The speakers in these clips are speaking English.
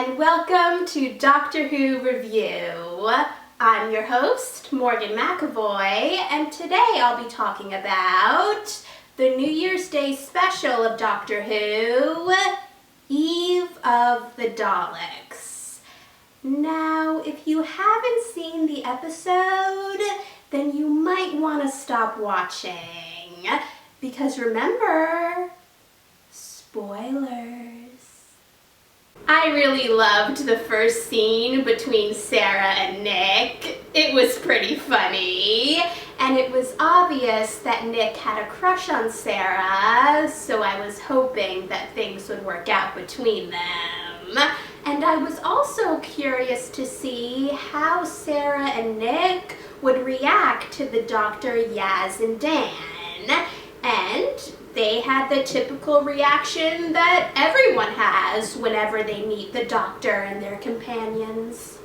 and welcome to Doctor Who Review. I'm your host, Morgan McAvoy, and today I'll be talking about the New Year's Day special of Doctor Who, Eve of the Daleks. Now, if you haven't seen the episode, then you might want to stop watching, because remember, spoilers. I really loved the first scene between Sarah and Nick. It was pretty funny, and it was obvious that Nick had a crush on Sarah, so I was hoping that things would work out between them. And I was also curious to see how Sarah and Nick would react to the Doctor, Yaz, and Dan. And they had the typical reaction that everyone has whenever they meet the Doctor and their companions.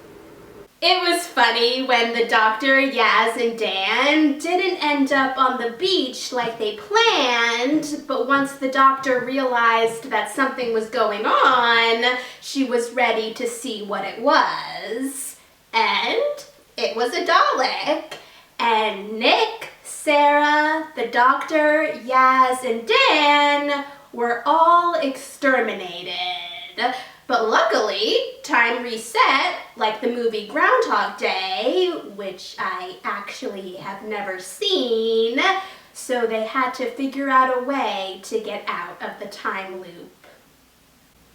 It was funny when the Doctor, Yaz, and Dan didn't end up on the beach like they planned, but once the Doctor realized that something was going on, she was ready to see what it was. And it was a Dalek. And Nick, Sarah, the Doctor, Yaz, and Dan were all exterminated. But luckily, time reset, like the movie Groundhog Day, which I actually have never seen, so they had to figure out a way to get out of the time loop.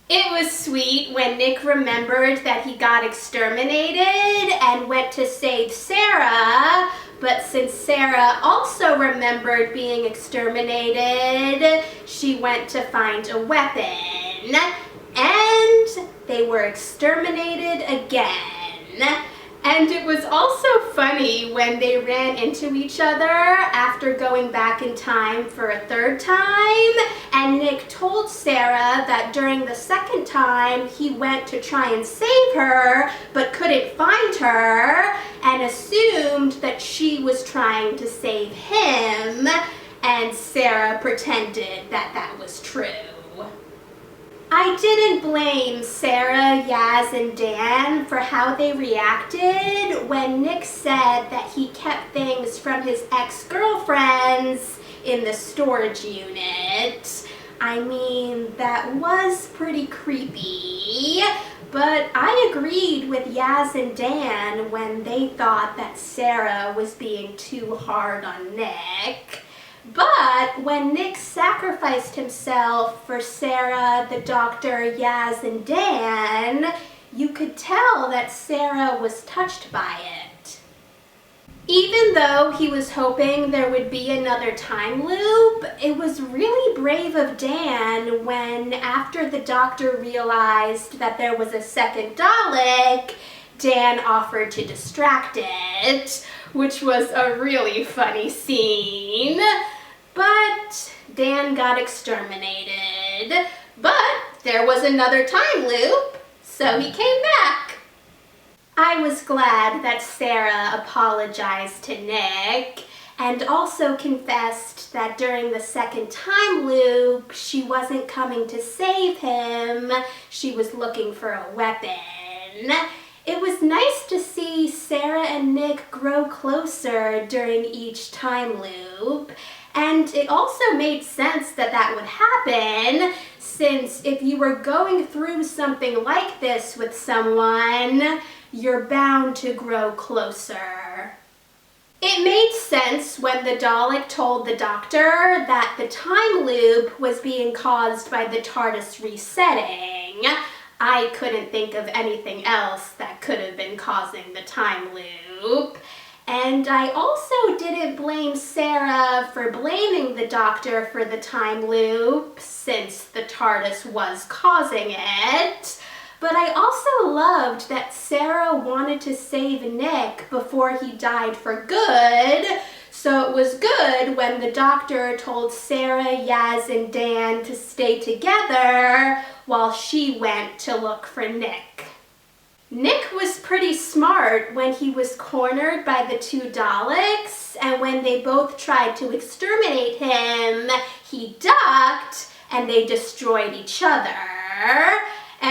It was sweet when Nick remembered that he got exterminated and went to save Sarah, but since Sarah also remembered being exterminated, she went to find a weapon. And they were exterminated again. And it was also funny when they ran into each other after going back in time for a third time, and Nick told Sarah that during the second time he went to try and save her but couldn't find her and assumed that she was trying to save him, and Sarah pretended that that was true. I didn't blame Sarah, Yaz, and Dan for how they reacted when Nick said that he kept things from his ex-girlfriends in the storage unit. I mean, that was pretty creepy, but I agreed with Yaz and Dan when they thought that Sarah was being too hard on Nick. But when Nick sacrificed himself for Sarah, the Doctor, Yaz, and Dan, you could tell that Sarah was touched by it. Even though he was hoping there would be another time loop, it was really brave of Dan when, after the Doctor realized that there was a second Dalek, Dan offered to distract it, which was a really funny scene. But Dan got exterminated. But there was another time loop, so he came back. I was glad that Sarah apologized to Nick and also confessed that during the second time loop, she wasn't coming to save him. She was looking for a weapon. It was nice to see Sarah and Nick grow closer during each time loop, and it also made sense that that would happen, since if you were going through something like this with someone, you're bound to grow closer. It made sense when the Dalek told the Doctor that the time loop was being caused by the TARDIS resetting. I couldn't think of anything else that could have been causing the time loop. And I also didn't blame Sarah for blaming the Doctor for the time loop, since the TARDIS was causing it. But I also loved that Sarah wanted to save Nick before he died for good, so it was good when the Doctor told Sarah, Yaz, and Dan to stay together while she went to look for Nick. Nick was pretty smart when he was cornered by the two Daleks, and when they both tried to exterminate him, he ducked and they destroyed each other.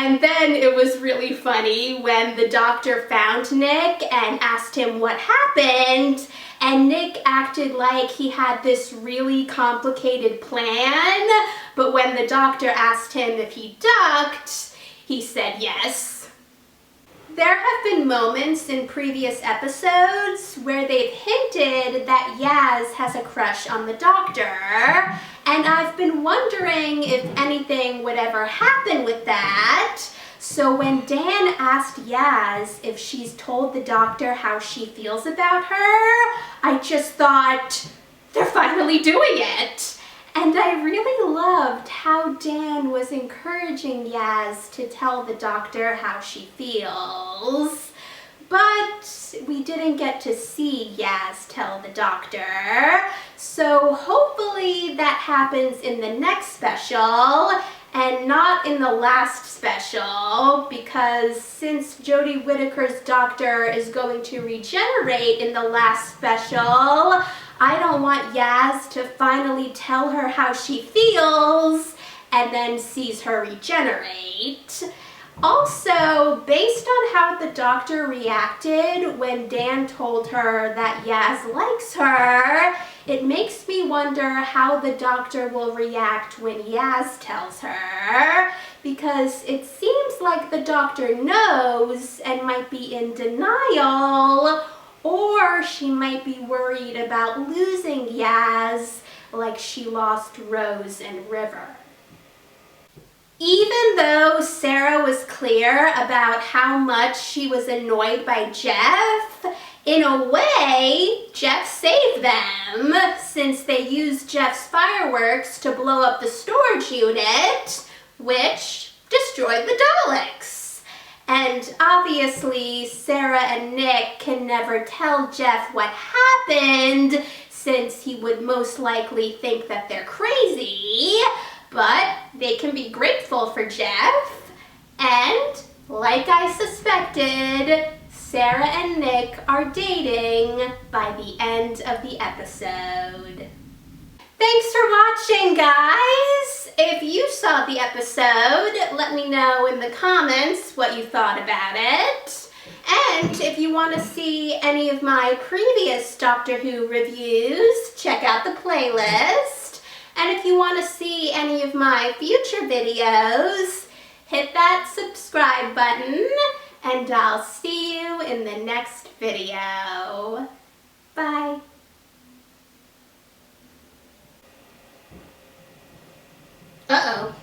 And then it was really funny when the doctor found Nick and asked him what happened, and Nick acted like he had this really complicated plan, but when the doctor asked him if he ducked, he said yes. There have been moments in previous episodes where they've hinted that Yaz has a crush on the doctor, and I've been wondering if anything would ever happen with that. So when Dan asked Yaz if she's told the doctor how she feels about her, I just thought, they're finally doing it. And I really loved how Dan was encouraging Yaz to tell the doctor how she feels. But we didn't get to see Yaz tell the doctor. So hopefully that happens in the next special and not in the last special, because since Jodie Whittaker's doctor is going to regenerate in the last special, I don't want Yaz to finally tell her how she feels and then sees her regenerate. Also, based on how the doctor reacted when Dan told her that Yaz likes her, it makes me wonder how the doctor will react when Yaz tells her, because it seems like the doctor knows and might be in denial, or she might be worried about losing Yaz like she lost Rose and River. Even though Sarah was clear about how much she was annoyed by Jeff, in a way, Jeff saved them, since they used Jeff's fireworks to blow up the storage unit, which destroyed the Daleks. And obviously, Sarah and Nick can never tell Jeff what happened, since he would most likely think that they're crazy. But they can be grateful for Jeff, and like I suspected, Sarah and Nick are dating by the end of the episode. Thanks for watching, guys! If you saw the episode, let me know in the comments what you thought about it. And if you want to see any of my previous Doctor Who reviews, check out the playlist. And if you want to see any of my future videos, hit that subscribe button, and I'll see you in the next video. Bye. Uh-oh.